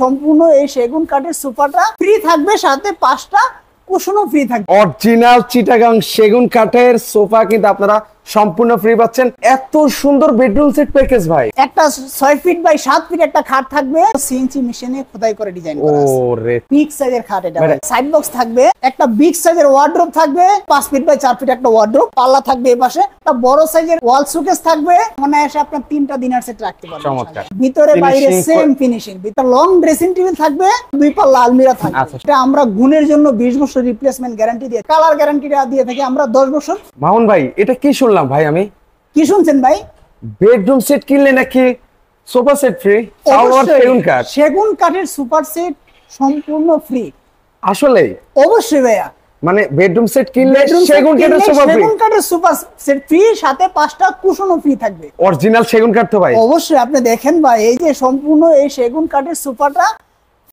সম্পূর্ণ এই সেগুন কাঠের সোফাটা ফ্রি থাকবে, সাথে 5টা কুশনও ফ্রি থাকবে। অরিজিনাল চিটাগাং সেগুন কাঠের সোফা কিন্তু আপনারা সম্পূর্ণ ফ্রি পাচ্ছেন। এত সুন্দর বেডরুম সেট প্যাকেজ ভাই। একটা 6 ফিট বাই 7 ফিট একটা খাট থাকবে, সিএনসি মেশিনে খোদাই করে ডিজাইন করা আছে। ওরে বিগ সাইজের খাট এটা। সাইড বক্স থাকবে, একটা বিগ সাইজের ওয়ার্ড্রোব থাকবে, 5 ফিট বাই 4 ফিট একটা ওয়ার্ড্রোব, পাল্লা থাকবে এই পাশে, একটা বড় সাইজের ওয়াল শোকেস থাকবে, মানে এসে আপনার 3টা ডিনার সেট রাখতে পারবেন। চমৎকার। ভিতরে বাইরে সেম ফিনিশিং। ভিতরে লং ড্রেসিং টেবিল থাকবে, 2 পাল্লা আলমিরা থাকবে। এটা আমরা গুণের জন্য 20 বছর রিপ্লেসমেন্ট গ্যারান্টি দিয়ে, কালার গ্যারান্টিটা দিয়ে থাকি আমরা 10 বছর। মামুন ভাই, এটা কি শুনলাম ভাই আমি? কি শুনছেন ভাই? বেডরুম সেট কিনলে নাকি সোফা সেট ফ্রি? সেগুন কাঠ, সেগুন কাঠের সুপার সেট সম্পূর্ণ ফ্রি। আসলে অবশ্যই ভাইয়া, মানে বেডরুম সেট কিনলে সেগুন কাঠের সোফা ফ্রি, সেগুন কাঠের সুপার সেট ফ্রি, সাথে 5টা কুশনও ফ্রি থাকবে। অরিজিনাল সেগুন কাঠ তো ভাই? অবশ্যই। আপনি দেখেন ভাই, এই যে সম্পূর্ণ এই সেগুন কাঠের সোফাটা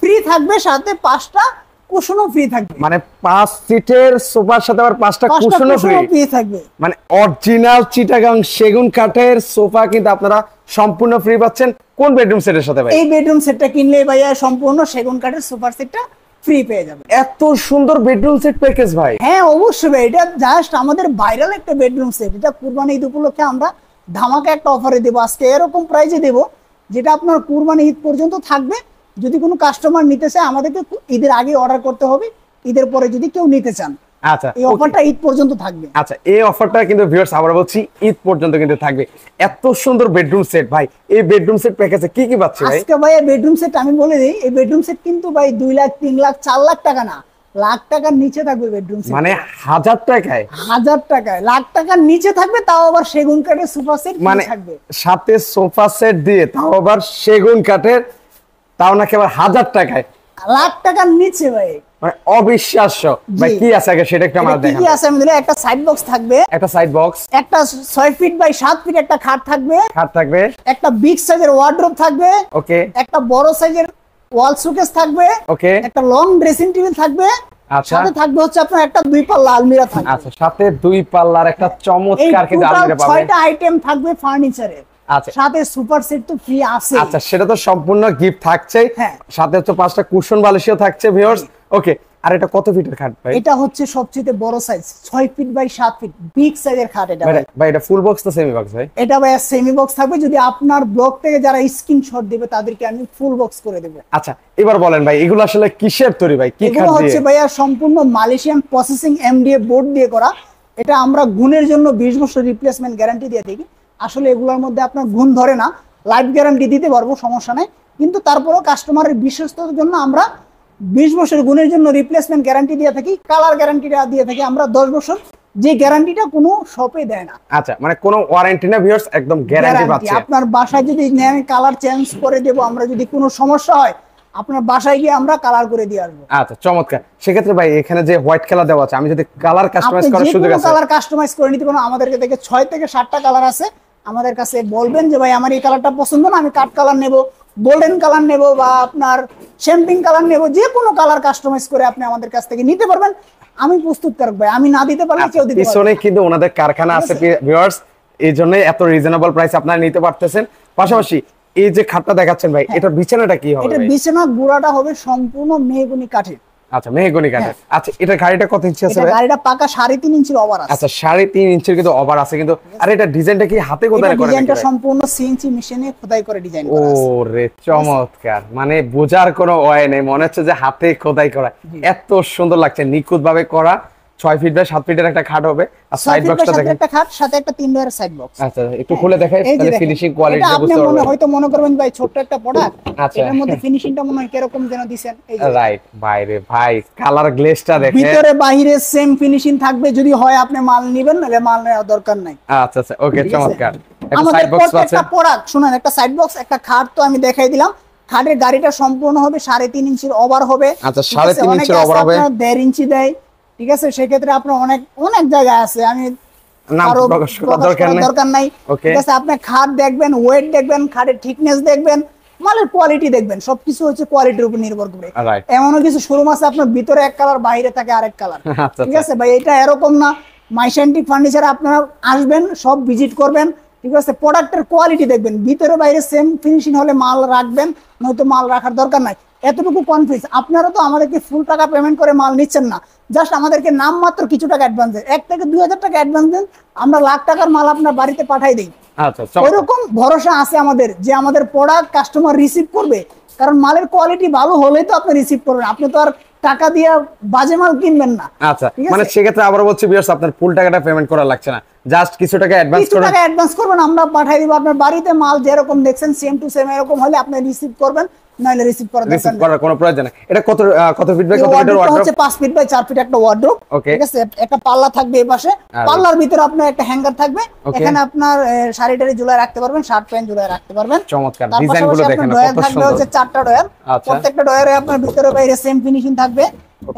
ফ্রি থাকবে, সাথে 5টা কুশনও ফ্রি থাকবে। মানে 5 সিটের সোফার সাথে আবার 5টা কুশনও ফ্রি থাকবে। মানে অরিজিনাল চিটাগাং সেগুন কাঠের সোফা কিন্তু আপনারা সম্পূর্ণ ফ্রি পাচ্ছেন। কোন বেডরুম সেটের সাথে ভাই? এই বেডরুম সেটটা কিনলে ভাইয়া সম্পূর্ণ সেগুন কাঠের সোফার সেটটা ফ্রি পেয়ে যাবে। এত সুন্দর বেডরুম সেট প্যাকেজ ভাই। হ্যাঁ অবশ্যই ভাই, এটা জাস্ট আমাদের ভাইরাল একটা বেডরুম সেট। এটা কুরবানি ঈদ উপলক্ষে আমরা ধামাকা একটা অফারে দেবো আজকে, এরকম প্রাইজে দেবো যেটা আপনার কুরবানি ঈদ পর্যন্ত থাকবে। যদি কোনো কাস্টমার নিতে চায় আমাদেরকে ঈদের আগে অর্ডার করতে হবে, ঈদের পরে যদি কেউ নিতে চান। আচ্ছা, এই অফারটা ঈদ পর্যন্ত থাকবে। আচ্ছা, এই অফারটা কিন্তু ভিউয়ার্স আবার বলছি ঈদ পর্যন্ত কিন্তু থাকবে। এত সুন্দর বেডরুম সেট ভাই, এই বেডরুম সেট প্যাকেজে কি কি পাচ্ছি ভাই? আজকে ভাই এই বেডরুম সেট আমি বলে দেই, এই বেডরুম সেট কিন্তু ভাই 2 লাখ 3 লাখ 4 লাখ টাকা না, লাখ টাকার নিচে থাকবে বেডরুম সেট। মানে 1000 টাকায়? 1000 টাকায়, লাখ টাকার নিচে থাকবে, তাও আবার সেগুন কাঠের সোফা সেট মানে থাকবে, সাথে সোফা সেট দিয়ে, তাও আবার সেগুন কাঠের, তাও নাকি আবার 1000 টাকায়, লাখ টাকার নিচে ভাই। মানে অবিশ্বাস্য ভাই। কি আছে আগে সেটা একটু আমাদের দেখান। কি আছে আমি দিলে, একটা সাইড বক্স থাকবে, একটা সাইড বক্স, একটা 6 ফিট বাই 7 ফিট একটা খাট থাকবে, একটা বিগ সাইজের ওয়ার্ড্রোব থাকবে, ওকে, একটা বড় সাইজের ওয়াল শোকেস থাকবে, ওকে, একটা লং ড্রেসিং টেবিল থাকবে, আচ্ছা, সাথে থাকবে হচ্ছে আপনার একটা 2 পাল্লা আলমিরা থাকবে। আচ্ছা, সাথে 2 পাল্লার একটা চমৎকার কিন্তু আলমিরা পাবেন। 6টা আইটেম থাকবে ফার্নিচারের। আচ্ছা, সাথে সুপার সেট তো ফ্রি আছে। আচ্ছা, সেটা তো সম্পূর্ণ গিফট থাকছে। হ্যাঁ, সাথে হচ্ছে 5টা কুশন বালিশও থাকছে ভিউয়ার্স। ওকে, আর এটা কত ফিটের খাট ভাই? এটা হচ্ছে সবচেয়ে বড় size, 6 feet by 7 feet big সাইজের খাট এটা ভাই। এটা ফুল বক্স তো সেমি বক্স ভাই? এটা ভাই সেমি বক্স থাকবে, যদি আপনার ব্লগ থেকে যারা স্ক্রিনশট দিবে তাদেরকে আমি ফুল বক্স করে দেব। আচ্ছা, এবার বলেন ভাই, এগুলো আসলে কিসের তৈরি ভাই? কি খাট দিয়ে? এগুলো হচ্ছে ভাইয়া সম্পূর্ণ মালয়েশিয়ান প্রসেসিং এমডিএ বোর্ড দিয়ে করা। এটা আমরা গুণের জন্য 20 বছর রিপ্লেসমেন্ট গ্যারান্টি দিয়ে থাকি। আসলে এগুলোর মধ্যে আপনার গুণ ধরে না, লাইফ গ্যারান্টি দিতে পারবো, সমস্যা নাই, কিন্তু তারপরেও কাস্টমারের বিশ্বস্ততার জন্য আমরা 20 বছর গুণের জন্য রিপ্লেসমেন্ট গ্যারান্টি দিয়ে থাকি, কালার গ্যারান্টিটা দিয়ে থাকি আমরা 10 বছর, যে গ্যারান্টিটা কোনো শপে দেয় না। আচ্ছা, মানে কোনো ওয়ারেন্টি না ভিউয়ার্স, একদম গ্যারান্টি পাচ্ছেন। আপনার বাসায় যদি নেন কালার চেঞ্জ করে দেব আমরা, যদি কোনো সমস্যা হয় আপনার বাসায় গিয়ে আমরা কালার করে দিয়ে আসবো। আচ্ছা, চমৎকার। সেক্ষেত্রে ভাই এখানে যে হোয়াইট কালার দেওয়া আছে, আমি যদি কালার কাস্টমাইজ করার সুযোগ আছে? কালার কাস্টমাইজ করে নিতে পারবেন। আমাদের থেকে 6 থেকে 7টা কালার আছে। আমাদের কাছে বলবেন যে ভাই আমার এই কালারটা পছন্দ না, আমি কাট কালার নেব, গোল্ডেন কালার নেব, বা আপনার শ্যাম্পিং কালার নেব, যে কোনো কালার কাস্টমাইজ করে আপনি আমাদের কাছ থেকে নিতে পারবেন। আমি প্রস্তুত করব ভাই, আমি না দিতে পারলে কেউ দিতে পারবে। পিছনে কিন্তু ওনাদের কারখানা আছে ভিউয়ার্স, এইজন্য এত রিজনেবল প্রাইস আপনারা নিতে পারতেছেন। পাশাপাশি এই যে খাটটা দেখাচ্ছেন ভাই, এটা বিছানাটা কি হবে? এটা বিছানা গুড়াটা হবে সম্পূর্ণ মেহগনি কাঠের। আচ্ছা, মেহগনি কাঠের। আচ্ছা, এটা গাড়িটা কত ইঞ্চি আছে ভাই? গাড়িটা পাকা 3.5 ইঞ্চির ওভার আছে। আচ্ছা, 3.5 ইঞ্চির কিন্তু ওভার আছে কিন্তু। আর এটা ডিজাইনটা কি হাতে খোদাই করা? ডিজাইনটা সম্পূর্ণ সিএনসি মেশিনে খোদাই করে ডিজাইন করা আছে। ওরে চমৎকার, মানে বোঝার কোনো ওয়ে নেই, মনে হচ্ছে যে হাতে খোদাই করা। এত সুন্দর লাগছে, নিখুঁত ভাবে করা। 6 ফিট বাই 7 ফিটের একটা খাট হবে। আর সাইড বক্সটা দেখেন, একটা খাট সাথে একটা 3 ডোরের সাইড বক্স। আচ্ছা, একটু খুলে দেখাই তাহলে ফিনিশিং কোয়ালিটি বুঝতে পারবেন। আপনি হয়তো মনে করবেন ভাই ছোট একটা প্রোডাক্ট, এর মধ্যে ফিনিশিংটা মনে হয় কিরকম যেন দিবেন। এই যে রাইট, বাইরে ভাই কালার গ্লেজটা দেখেন, ভিতরে বাইরে সেম ফিনিশিং থাকবে। যদি হয় আপনি মাল নেবেন, নালে মাল নেওয়ার দরকার নাই। আচ্ছা, আচ্ছা, ওকে, চমৎকার। একটা আমাদের সাইড বক্স আছে, একটা প্রোডাক্ট শুনেন, একটা সাইড বক্স, একটা খাট তো আমি দেখাই দিলাম। খাটের গাড়িটা সম্পূর্ণ হবে 3.5 ইঞ্চির ওভার হবে। আচ্ছা, 3.5 ইঞ্চির ওভার হবে, 1.5 ইঞ্চি দেয়, ঠিক আছে। সেক্ষেত্রে আপনার অনেক জায়গায় আছে, আমি দরকার নাই, ঠিক আছে। আপনি খাট দেখবেন, ওয়েট দেখবেন, খাটের থিকনেস দেখবেন, মালের কোয়ালিটি দেখবেন, সবকিছু হচ্ছে কোয়ালিটির উপর নির্ভর করে। এমনও কিছু শোরুম আছে আপনার ভিতরে এক কালার, বাইরে থাকে আরেক কালার, ঠিক আছে ভাই। এটা এরকম না, মাইশান্টিক ফার্নিচার আপনারা আসবেন, সব ভিজিট করবেন, ঠিক আছে, প্রোডাক্টের কোয়ালিটি দেখবেন, ভিতরে বাইরে সেম ফিনিশিং হলে মাল রাখবেন, নয়তো মাল রাখার দরকার নাই। এতটুকু কনফিউজ, আপনারা তো আমাদেরকে ফুল টাকা পেমেন্ট করে মাল নিচ্ছেন না, জাস্ট আমাদেরকে নামমাত্র কিছু টাকা অ্যাডভান্স দেন, 1 থেকে 2 হাজার টাকা অ্যাডভান্স দেন, আমরা লাখ টাকার মাল আপনার বাড়িতে পাঠাই দিই। আচ্ছা, ওইরকম ভরসা আছে আমাদের যে আমাদের প্রোডাক্ট কাস্টমার রিসিভ করবে, কারণ মালের কোয়ালিটি ভালো হলেই তো আপনি রিসিভ করবেন, আপনি তো আর টাকা দিয়ে বাজে মাল কিনবেন না। আচ্ছা, মানে সেক্ষেত্রে আবার বলছি ভিউয়ার্স, আপনার ফুল টাকাটা পেমেন্ট করা লাগছে না, জাস্ট কিছু টাকা অ্যাডভান্স করবেন, কিছু টাকা অ্যাডভান্স করবেন, আমরা পাঠিয়ে দিব আপনার বাড়িতে। মাল যেরকম দেখছেন সেম টু সেম এরকম হলে আপনি রিসিভ করবেন, নাহলে রিসিভ করার দরকার নেই। করার কোনো প্রয়োজন নেই। এটা কত ফিট বাই কত ফিটের ওয়ার্ডরোব ওয়ার্ডরোব? হচ্ছে 5 ফিট বাই 4 ফিট একটা ওয়ার্ডরোব। ঠিক আছে, একটা পাল্লা থাকবে এই পাশে, পাল্লার ভিতরে আপনার একটা হ্যাঙ্গার থাকবে, এখানে আপনার শাড়ি টাড়ি ঝুলায় রাখতে পারবেন, শার্ট প্যান্ট ঝুলায় রাখতে পারবেন। চমৎকার, তার ডিজাইনগুলো পাশাপাশি দেখেন আপনার ডয়ার কত থাকবে সুন্দর। হচ্ছে 4টা ডয়ার, প্রত্যেকটা ডয়ারে আপনার ভিতরে বাইরে সেম ফিনিশিং থাকবে।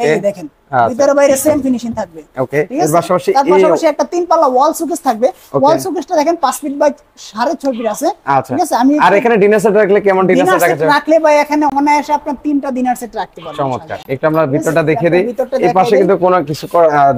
এই যে দেখেন, ভিতরে বাইরে সেম ফিনিশিং থাকবে। ওকে, ঠিক এর আছে, পাশাপাশি তার পাশাপাশি একটা 3 পাল্লা ওয়াল শোকেস থাকবে। ওয়াল শোকেসটা দেখেন 5 ফিট বাই 6.5 ফিট আছে। ঠিক আছে, আমি আর এখানে ডিনার সেট রাখলে কেমন ডিনার সেট রাখা যাবে? রাখলে ভাই এখানে অনায়াসে আপনার 3টা ডিনার সেট রাখতে পারবেন। চমৎকার, একটু আমরা ভিতরটা দেখিয়ে দিই। এই পাশে কিন্তু কোনো কিছু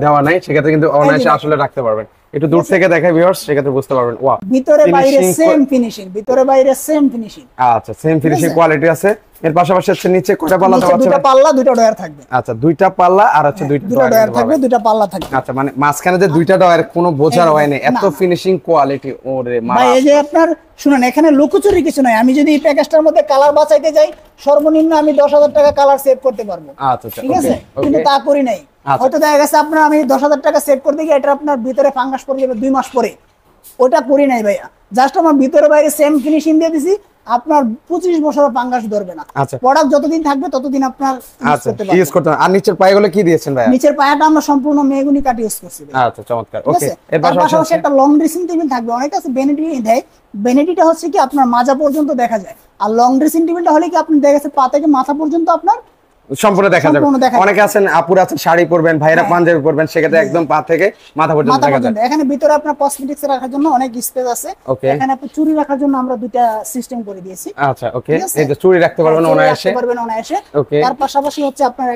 দেওয়া নাই, সেক্ষেত্রে কিন্তু অনায়াসে আসলে রাখতে পারবেন। একটু দূর থেকে দেখাই ভিউয়ার্স, সেক্ষেত্রে বুঝতে পারবেন। ওয়াও, ভিতরে বাইরে সেম ফিনিশিং, ভিতরে বাইরে সেম ফিনিশিং। আচ্ছা, সেম ফিনিশিং কোয়ালিটি আছে। এর পাশাপাশি হচ্ছে নিচে কয়টা পাল্লা দেওয়া আছে? দুটো পাল্লা, দুটো ডয়ার থাকবে। আচ্ছা, দুইটা পাল্লা আর হচ্ছে দুইটা ডয়ার থাকবে, দুটো পাল্লা থাকবে। আচ্ছা, মানে মাঝখানে যে দুইটা ডয়ার কোনো বোঝার হয় না, এত ফিনিশিং কোয়ালিটি। ওরে মা ভাই, এই যে আপনার শুনুন, এখানে লুকোচুরি কিছু নাই। আমি যদি এই প্যাকেজটার মধ্যে কালার বাঁচাইতে যাই, সর্বনিম্ন আমি 10,000 টাকা কালার সেভ করতে পারবো। আচ্ছা, ঠিক আছে, কিন্তু তা করি নাই। হয়তো দেখা গেছে আপনার আমি 10,000 টাকা সেভ করতে গিয়ে এটা আপনার ভিতরে ফাঙ্গাস পড়ে যাবে 2 মাস পরে, ওটা করি নাই ভাইয়া। জাস্ট আমার ভিতরে বাইরে সেম ফিনিশিং দিয়ে দিছি, আপনার 25 বছর ফাঙ্গাস ধরবে না। প্রোডাক্ট যতদিন থাকবে ততদিন আপনার ইউজ করতে পারবেন। আর নিচের পায়গুলো কি দিয়েছেন ভাইয়া? নিচের পায়াটা আমরা সম্পূর্ণ মেহগনি কাঠ ইউজ করছি। আচ্ছা, চমৎকার। ওকে, এর পাশাপাশি একটা লং ড্রেসিং টেবিল থাকবে। অনেকে আছে বেনেটি দেয়, বেনেটিটা হচ্ছে কি আপনার মাজা পর্যন্ত দেখা যায়, আর লং ড্রেসিং টেবিলটা হলে কি আপনি দেখা গেছে পা থেকে মাথা পর্যন্ত আপনার সম্পূর্ণ দেখা যাবে। অনেকে আছেন আপুরা আছেন শাড়ি পরবেন, ভাইরা পাঞ্জাবি পরবেন, সেক্ষেত্রে একদম পা থেকে মাথা পর্যন্ত দেখা যায়। এখানে ভিতরে আপনার কসমেটিক্স রাখার জন্য অনেক স্পেস আছে। এখানে আপনি চুড়ি রাখার জন্য আমরা দুইটা সিস্টেম করে দিয়েছি। আচ্ছা, ওকে, এই যে চুড়ি রাখতে পারবেন অনায়াসে। তার পাশাপাশি হচ্ছে আপনার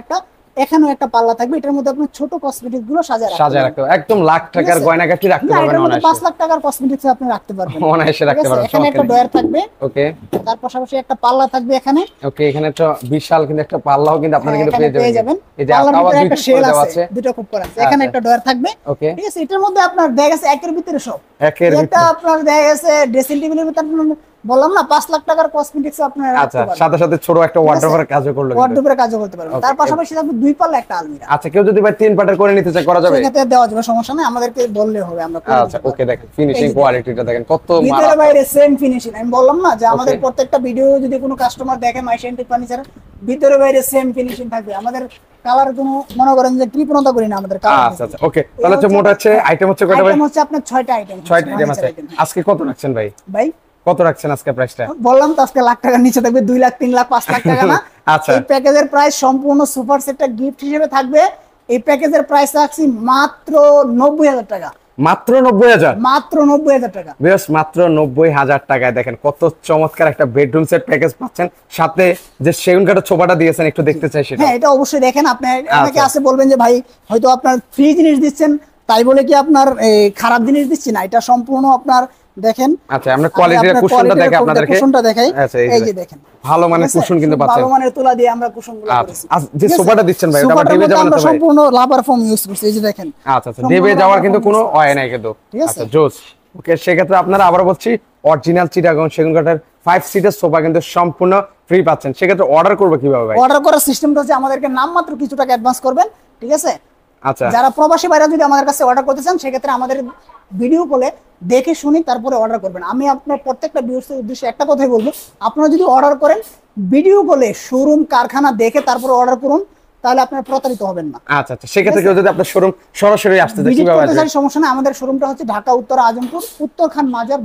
এখানেও একটা পাল্লা থাকবে, এটার মধ্যে আপনি ছোট কসমেটিক্স গুলো সাজায় রাখতে পারবেন। একদম লাখ টাকার গয়নাগাটি রাখতে পারবেন অনায়াসে। 5 লাখ টাকার কসমেটিক্স আপনি রাখতে পারবেন অনায়াসে রাখতে পারবেন। এখানে একটা ডয়ার থাকবে। ওকে, তার পাশাপাশি একটা পাল্লা থাকবে এখানে। ওকে, এখানে একটা বিশাল কিন্তু একটা পাল্লাও কিন্তু আপনারা কিন্তু পেয়ে যাবেন। এই যে পাল্লার আবার ভিতরে একটা শেল আছে, দুটো খুব করা আছে। এখানে একটা ডয়ার থাকবে। ওকে, ঠিক আছে, এটার মধ্যে আপনার দেখা গেছে একের ভিতরে সব। এটা আপনার দেখা গেছে ড্রেসিং টেবিলের ভিতরে বললাম না 5 লাখ টাকার কসমেটিক্স আপনারা রাখতে পারবেন। সাথে সাথে ছোট একটা ওয়ার্ডরোবের কাজও করলো, ওয়ার্ডরোবের কাজও করতে পারবেন। তার পাশাপাশি থাকবে 2 পাল্লা একটা আলমিরা। আচ্ছা, কেউ যদি ভাই 3 পার্টের করে নিতে চায় করা যাবে? সেক্ষেত্রে দেওয়া যাবে, সমস্যা নাই, আমাদেরকে বললে হবে, আমরা করে দেব। আচ্ছা, ওকে, দেখেন ফিনিশিং কোয়ালিটিটা দেখেন কত ভিতরে বাইরে সেম ফিনিশিং। আমি বললাম না যে আমাদের প্রত্যেকটা ভিডিও যদি কোনো কাস্টমার দেখে মাইশান্টিক ফার্নিচার, ভিতরে বাইরে সেম ফিনিশিং থাকবে। আমাদের কালার কোনো মনে করেন যে কৃপণতা করি না আমাদের কালার। আচ্ছা, আচ্ছা, ওকে, তাহলে হচ্ছে মোট হচ্ছে আইটেম হচ্ছে কয়টা ভাই? আইটেম হচ্ছে আপনার 6টা আইটেম। 6টা আইটেম আছে। আজকে কত রাখছেন ভাই? ভাই কত রাখছেন আজকে প্রাইসটা? বললাম তো আজকে লাখ টাকার নিচে থাকবে, 2 লাখ 3 লাখ 5 লাখ টাকা না। আচ্ছা, এই প্যাকেজের প্রাইস সম্পূর্ণ সুপার সেটটা গিফট হিসেবে থাকবে। এই প্যাকেজের প্রাইস রাখছি মাত্র 90,000 টাকা। মাত্র 90,000? মাত্র 90,000 টাকা। বেশ, মাত্র 90,000 টাকায় দেখেন কত চমৎকার একটা বেডরুম সেট প্যাকেজ পাচ্ছেন, সাথে যে সেগুন কাঠের ছোপাটা দিয়েছেন একটু দেখতে চাই সেটা। হ্যাঁ, এটা অবশ্যই দেখেন। আপনি অনেকে আছে বলবেন যে ভাই হয়তো আপনার ফ্রি জিনিস দিচ্ছেন, তাই বলে কি আপনার খারাপ জিনিস দিচ্ছি না, এটা সম্পূর্ণ আপনার দেখেন। আচ্ছা, আমরা কোয়ালিটির কুশনটা দেখে আপনাদেরকে কুশনটা দেখাই। আচ্ছা, এই যে দেখেন, ভালো মানের কুশন কিন্তু পাচ্ছেন, ভালো মানের তুলা দিয়ে আমরা কুশনগুলো করেছি। আচ্ছা, যে সোফাটা দিচ্ছেন ভাই, ওটা দেবে যাওয়ার আমরা সম্পূর্ণ লাভার ফোম ইউজ করছি। এই যে দেখেন, আচ্ছা, আচ্ছা, দেবে যাওয়ার কিন্তু কোনো হয় নাই কিন্তু। আচ্ছা, জোস। ওকে, সেক্ষেত্রে আপনারা আবার বলছি অরিজিনাল চিটাগং সেগুন কাঠের 5 সিটের সোফা কিন্তু সম্পূর্ণ ফ্রি পাচ্ছেন। সেক্ষেত্রে অর্ডার করবে কিভাবে ভাই? অর্ডার করার সিস্টেমটা হচ্ছে আমাদেরকে নামমাত্র কিছু টাকা অ্যাডভান্স করবেন। ঠিক আছে, আচ্ছা, যারা প্রবাসী ভাইরা যদি আমাদের কাছে অর্ডার করতে চান, সেক্ষেত্রে আমাদের ভিডিও কলে দেখে শুনি তারপরে অর্ডার করবেন। আমি আপনার প্রত্যেকটা ভিউয়ার্সের উদ্দেশ্যে একটা কথাই বলবো, আপনারা যদি অর্ডার করেন ভিডিও কলে শোরুম কারখানা দেখে তারপরে অর্ডার করুন, তাহলে আপনারা প্রতারিত হবেন না। আচ্ছা, আচ্ছা, সেক্ষেত্রে কেউ যদি আপনার শোরুম সরাসরি আসতে চায় কিভাবে আসবে? সমস্যা নেই, আমাদের শোরুমটা হচ্ছে ঢাকা উত্তর আজমপুর, উত্তরখান মাজার,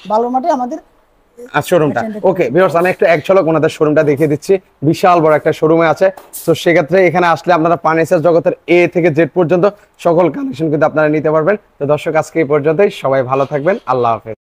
বালুরমাঠে আমাদের শোরুমটা। ওকে ভিউয়ার্স, আমি একটু এক ঝলক ওনাদের শোরুমটা দেখিয়ে দিচ্ছি। বিশাল বড় একটা শোরুমে আছে। তো সেক্ষেত্রে এখানে আসলে আপনারা ফার্নিচার জগতের এ থেকে জেড পর্যন্ত সকল কালেকশন কিন্তু আপনারা নিতে পারবেন। তো দর্শক, আজকে এই পর্যন্তই। সবাই ভালো থাকবেন। আল্লাহ হাফেজ।